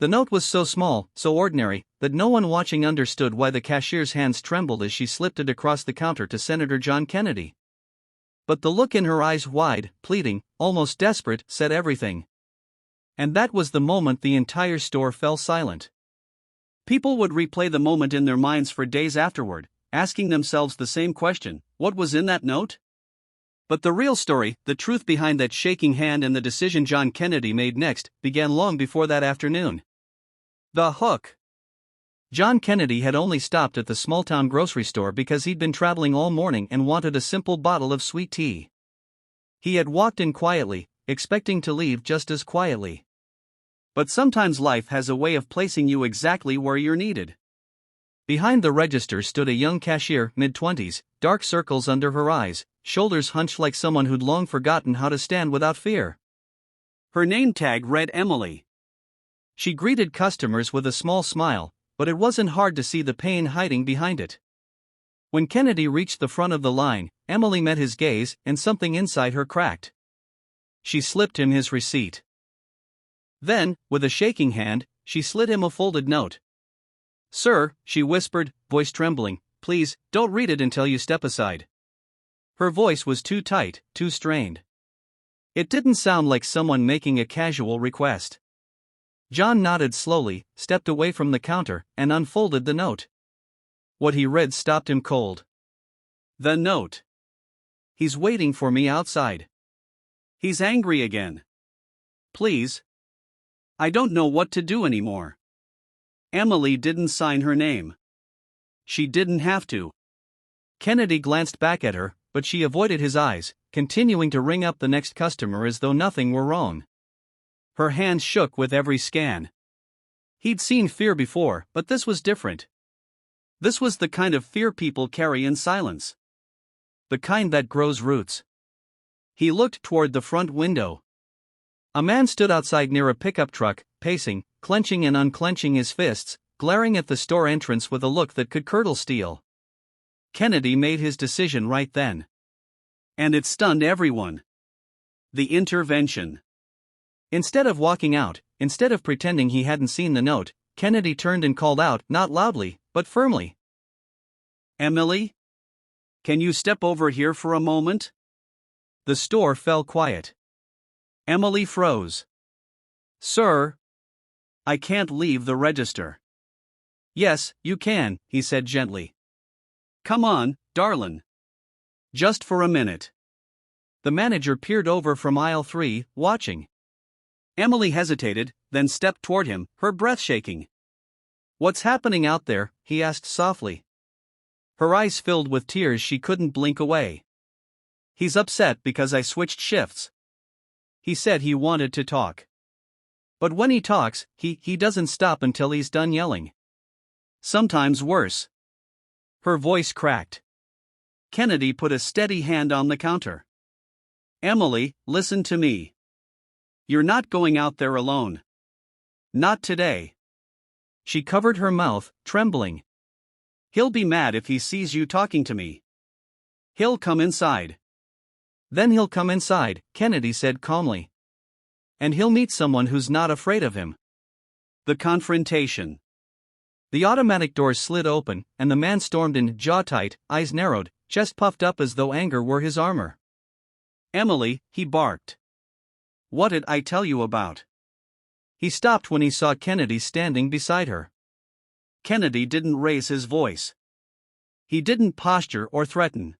The note was so small, so ordinary, that no one watching understood why the cashier's hands trembled as she slipped it across the counter to Senator John Kennedy. But the look in her eyes, wide, pleading, almost desperate, said everything. And that was the moment the entire store fell silent. People would replay the moment in their minds for days afterward, asking themselves the same question: what was in that note? But the real story, the truth behind that shaking hand and the decision John Kennedy made next, began long before that afternoon. The hook. John Kennedy had only stopped at the small-town grocery store because he'd been traveling all morning and wanted a simple bottle of sweet tea. He had walked in quietly, expecting to leave just as quietly. But sometimes life has a way of placing you exactly where you're needed. Behind the register stood a young cashier, mid-20s, dark circles under her eyes, shoulders hunched like someone who'd long forgotten how to stand without fear. Her name tag read Emily. She greeted customers with a small smile, but it wasn't hard to see the pain hiding behind it. When Kennedy reached the front of the line, Emily met his gaze, and something inside her cracked. She slipped him his receipt. Then, with a shaking hand, she slid him a folded note. "Sir," she whispered, voice trembling, "please, don't read it until you step aside." Her voice was too tight, too strained. It didn't sound like someone making a casual request. John nodded slowly, stepped away from the counter, and unfolded the note. What he read stopped him cold. The note. "He's waiting for me outside. He's angry again. Please. I don't know what to do anymore." Emily didn't sign her name. She didn't have to. Kennedy glanced back at her, but she avoided his eyes, continuing to ring up the next customer as though nothing were wrong. Her hands shook with every scan. He'd seen fear before, but this was different. This was the kind of fear people carry in silence. The kind that grows roots. He looked toward the front window. A man stood outside near a pickup truck, pacing, clenching and unclenching his fists, glaring at the store entrance with a look that could curdle steel. Kennedy made his decision right then. And it stunned everyone. The intervention. Instead of walking out, instead of pretending he hadn't seen the note, Kennedy turned and called out, not loudly, but firmly. "Emily? Can you step over here for a moment?" The store fell quiet. Emily froze. "Sir? I can't leave the register." "Yes, you can," he said gently. "Come on, darlin'. Just for a minute." The manager peered over from aisle 3, watching. Emily hesitated, then stepped toward him, her breath shaking. "What's happening out there?" he asked softly. Her eyes filled with tears she couldn't blink away. "He's upset because I switched shifts. He said he wanted to talk. But when he talks, he doesn't stop until he's done yelling. Sometimes worse." Her voice cracked. Kennedy put a steady hand on the counter. "Emily, listen to me. You're not going out there alone. Not today." She covered her mouth, trembling. "He'll be mad if he sees you talking to me. He'll come inside." "Then he'll come inside," Kennedy said calmly. "And he'll meet someone who's not afraid of him." The confrontation. The automatic doors slid open, and the man stormed in, jaw tight, eyes narrowed, chest puffed up as though anger were his armor. "Emily," he barked. "What did I tell you about?" He stopped when he saw Kennedy standing beside her. Kennedy didn't raise his voice. He didn't posture or threaten.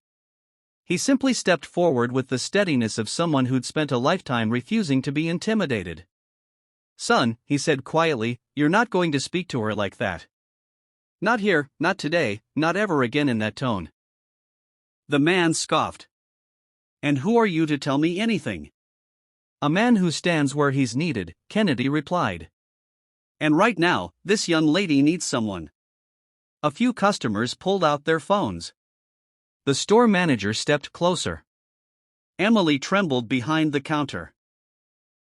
He simply stepped forward with the steadiness of someone who'd spent a lifetime refusing to be intimidated. "Son," he said quietly, "you're not going to speak to her like that. Not here, not today, not ever again in that tone." The man scoffed. "And who are you to tell me anything?" "A man who stands where he's needed," Kennedy replied. "And right now, this young lady needs someone." A few customers pulled out their phones. The store manager stepped closer. Emily trembled behind the counter.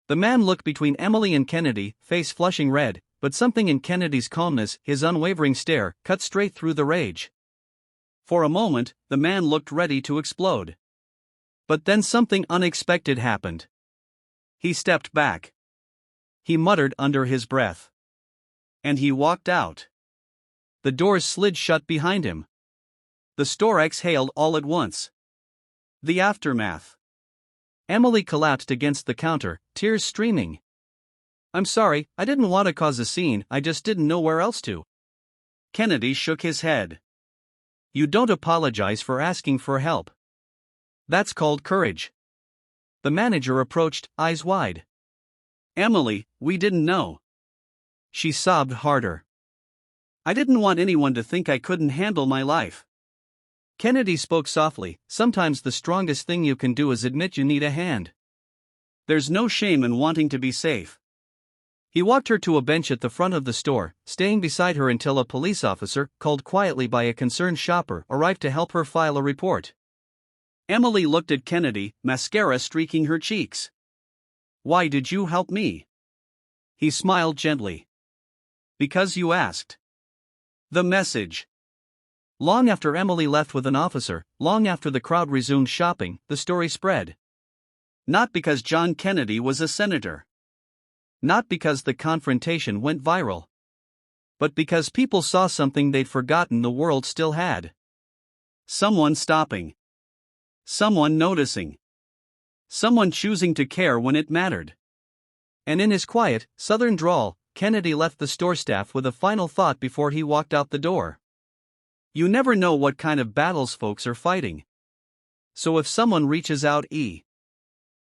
The man looked between Emily and Kennedy, face flushing red, but something in Kennedy's calmness, his unwavering stare, cut straight through the rage. For a moment, the man looked ready to explode. But then something unexpected happened. He stepped back. He muttered under his breath. And he walked out. The doors slid shut behind him. The store exhaled all at once. The aftermath. Emily collapsed against the counter, tears streaming. "I'm sorry, I didn't want to cause a scene, I just didn't know where else to." Kennedy shook his head. "You don't apologize for asking for help. That's called courage." The manager approached, eyes wide. "Emily, we didn't know." She sobbed harder. "I didn't want anyone to think I couldn't handle my life." Kennedy spoke softly. "Sometimes the strongest thing you can do is admit you need a hand. There's no shame in wanting to be safe." He walked her to a bench at the front of the store, staying beside her until a police officer, called quietly by a concerned shopper, arrived to help her file a report. Emily looked at Kennedy, mascara streaking her cheeks. "Why did you help me?" He smiled gently. "Because you asked." The message. Long after Emily left with an officer, long after the crowd resumed shopping, the story spread. Not because John Kennedy was a senator. Not because the confrontation went viral. But because people saw something they'd forgotten the world still had. Someone stopping. Someone noticing. Someone choosing to care when it mattered. And in his quiet, southern drawl, Kennedy left the store staff with a final thought before he walked out the door. You never know what kind of battles folks are fighting. So if someone reaches out,